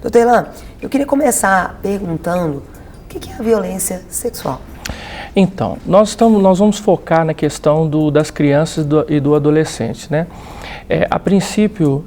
Doutor Elan, eu queria começar perguntando o que é a violência sexual? Então, nós vamos focar na questão das crianças e do adolescente, né? A princípio,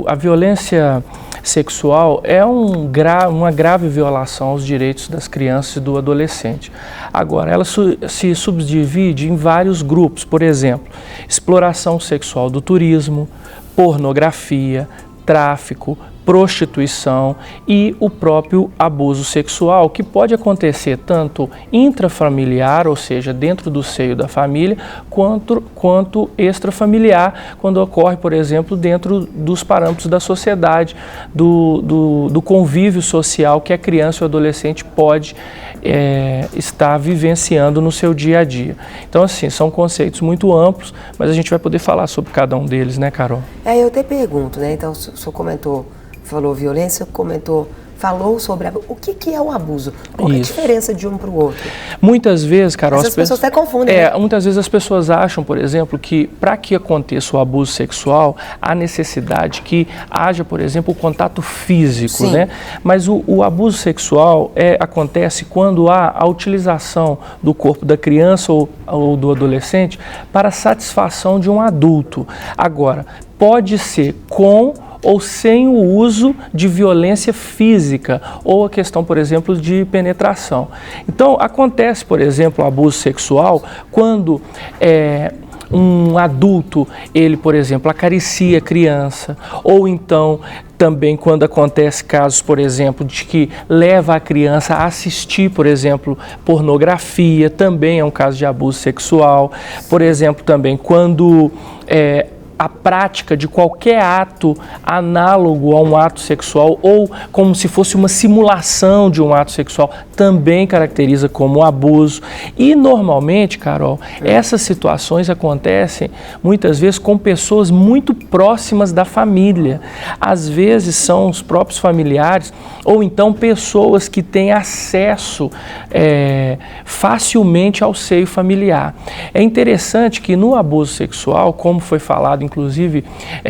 a violência sexual é uma grave violação aos direitos das crianças e do adolescente. Agora, ela se subdivide em vários grupos, por exemplo, exploração sexual do turismo, pornografia, tráfico, prostituição e o próprio abuso sexual, que pode acontecer tanto intrafamiliar, ou seja, dentro do seio da família, quanto extrafamiliar, quando ocorre, por exemplo, dentro dos parâmetros da sociedade, do convívio social que a criança e o adolescente pode estar vivenciando no seu dia a dia. Então, assim, são conceitos muito amplos, mas a gente vai poder falar sobre cada um deles, né, Carol? Eu até pergunto, né? Então, o senhor falou violência, falou sobre o que é o abuso. Qual é a diferença de um para o outro? Muitas vezes, Carol, as pessoas até confundem. Né? Muitas vezes as pessoas acham, por exemplo, que para que aconteça o abuso sexual, há necessidade que haja, por exemplo, o contato físico, Sim. né? Mas o abuso sexual acontece quando há a utilização do corpo da criança ou do adolescente para a satisfação de um adulto. Agora, pode ser com ou sem o uso de violência física ou a questão, por exemplo, de penetração. Então, acontece, por exemplo, o abuso sexual quando um adulto, ele, por exemplo, acaricia a criança, ou então também quando acontece casos, por exemplo, de que leva a criança a assistir, por exemplo, pornografia, também é um caso de abuso sexual. Por exemplo, também quando a prática de qualquer ato análogo a um ato sexual ou como se fosse uma simulação de um ato sexual também caracteriza como abuso. E normalmente, Carol, essas situações acontecem muitas vezes com pessoas muito próximas da família. Às vezes são os próprios familiares ou então pessoas que têm acesso facilmente ao seio familiar. É interessante que no abuso sexual, como foi falado inclusive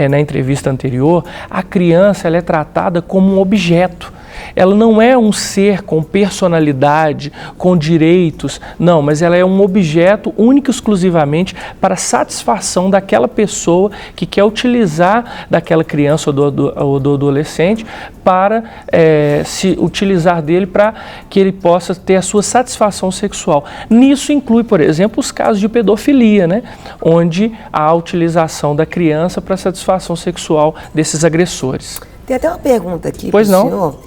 na entrevista anterior, a criança ela é tratada como um objeto. Ela não é um ser com personalidade, com direitos, não, mas ela é um objeto único e exclusivamente para a satisfação daquela pessoa que quer utilizar daquela criança ou do adolescente para se utilizar dele para que ele possa ter a sua satisfação sexual. Nisso inclui, por exemplo, os casos de pedofilia, né? Onde há a utilização da criança para a satisfação sexual desses agressores. Tem até uma pergunta aqui para o senhor.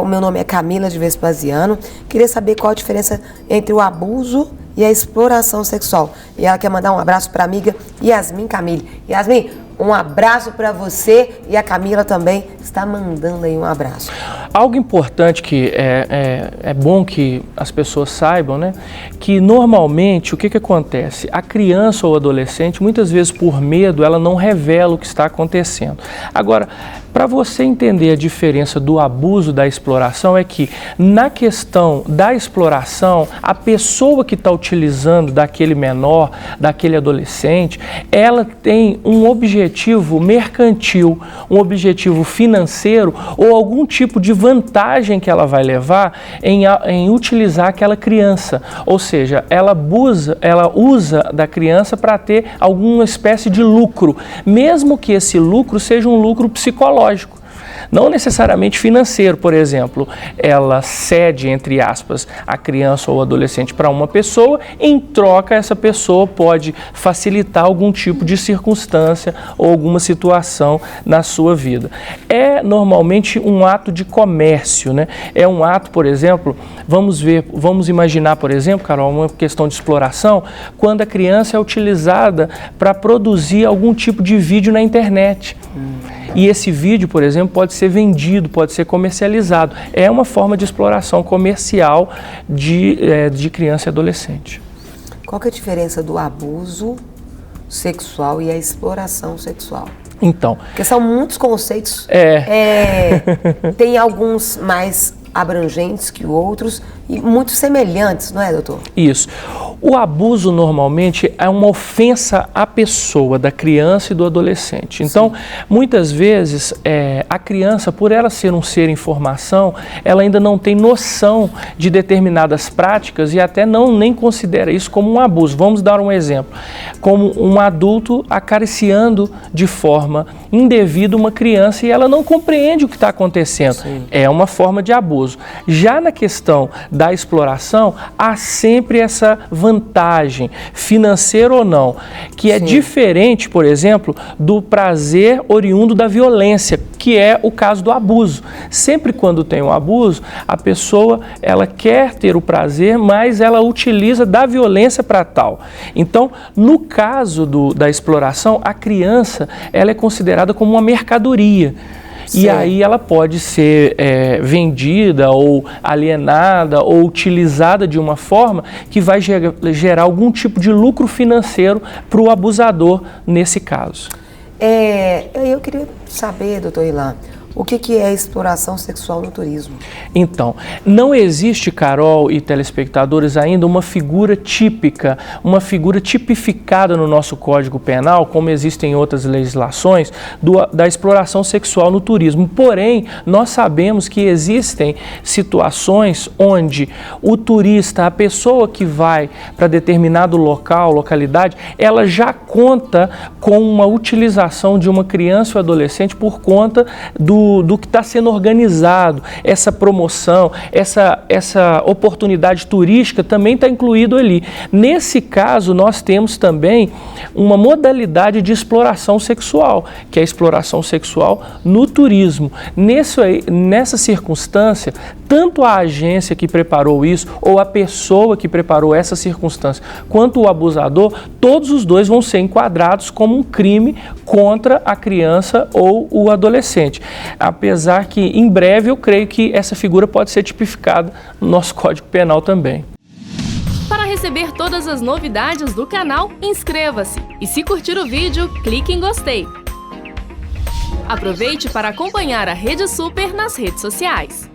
O meu nome é Camila de Vespasiano, queria saber qual a diferença entre o abuso e a exploração sexual. E ela quer mandar um abraço para a amiga Yasmin Camille. Yasmin, um abraço para você e a Camila também está mandando aí um abraço. Algo importante que é bom que as pessoas saibam, né? Que normalmente o que acontece? A criança ou adolescente, muitas vezes por medo, ela não revela o que está acontecendo. Agora, para você entender a diferença do abuso da exploração é que na questão da exploração, a pessoa que está utilizando daquele menor, daquele adolescente, ela tem um objetivo mercantil, um objetivo financeiro ou algum tipo de vantagem que ela vai levar em utilizar aquela criança. Ou seja, ela usa da criança para ter alguma espécie de lucro, mesmo que esse lucro seja um lucro psicológico. Não necessariamente financeiro, por exemplo, ela cede, entre aspas, a criança ou adolescente para uma pessoa, em troca essa pessoa pode facilitar algum tipo de circunstância ou alguma situação na sua vida. É normalmente um ato de comércio, né? É um ato, por exemplo, vamos imaginar, por exemplo, Carol, uma questão de exploração, quando a criança é utilizada para produzir algum tipo de vídeo na internet. E esse vídeo, por exemplo, pode ser vendido, pode ser comercializado. É uma forma de exploração comercial de criança e adolescente. Qual que é a diferença do abuso sexual e a exploração sexual? Então, porque são muitos conceitos. Tem alguns mais abrangentes que outros, e muito semelhantes, não é, doutor? Isso. O abuso normalmente é uma ofensa à pessoa, da criança e do adolescente. Então, muitas vezes, a criança, por ela ser um ser em formação, ela ainda não tem noção de determinadas práticas e até nem considera isso como um abuso. Vamos dar um exemplo. Como um adulto acariciando de forma indevida uma criança e ela não compreende o que está acontecendo. Sim. É uma forma de abuso. Já na questão da exploração, há sempre essa vantagem, financeira ou não, que é diferente, por exemplo, do prazer oriundo da violência, que é o caso do abuso. Sempre quando tem um abuso, a pessoa ela quer ter o prazer, mas ela utiliza da violência para tal. Então, no caso da exploração, a criança ela é considerada como uma mercadoria. E aí ela pode ser vendida ou alienada ou utilizada de uma forma que vai gerar algum tipo de lucro financeiro para o abusador nesse caso. Eu queria saber, doutor Ilan, o que é exploração sexual no turismo? Então, não existe, Carol e telespectadores, ainda uma figura típica, uma figura tipificada no nosso Código Penal, como existem em outras legislações, da exploração sexual no turismo. Porém, nós sabemos que existem situações onde o turista, a pessoa que vai para determinado local, localidade, ela já conta com uma utilização de uma criança ou adolescente por conta do que está sendo organizado, essa promoção, essa oportunidade turística também está incluído ali. Nesse caso, nós temos também uma modalidade de exploração sexual, que é a exploração sexual no turismo. Nessa circunstância, tanto a agência que preparou isso, ou a pessoa que preparou essa circunstância, quanto o abusador, todos os dois vão ser enquadrados como um crime contra a criança ou o adolescente. Apesar que, em breve, eu creio que essa figura pode ser tipificada no nosso Código Penal também. Para receber todas as novidades do canal, inscreva-se e, se curtir o vídeo, clique em gostei. Aproveite para acompanhar a Rede Super nas redes sociais.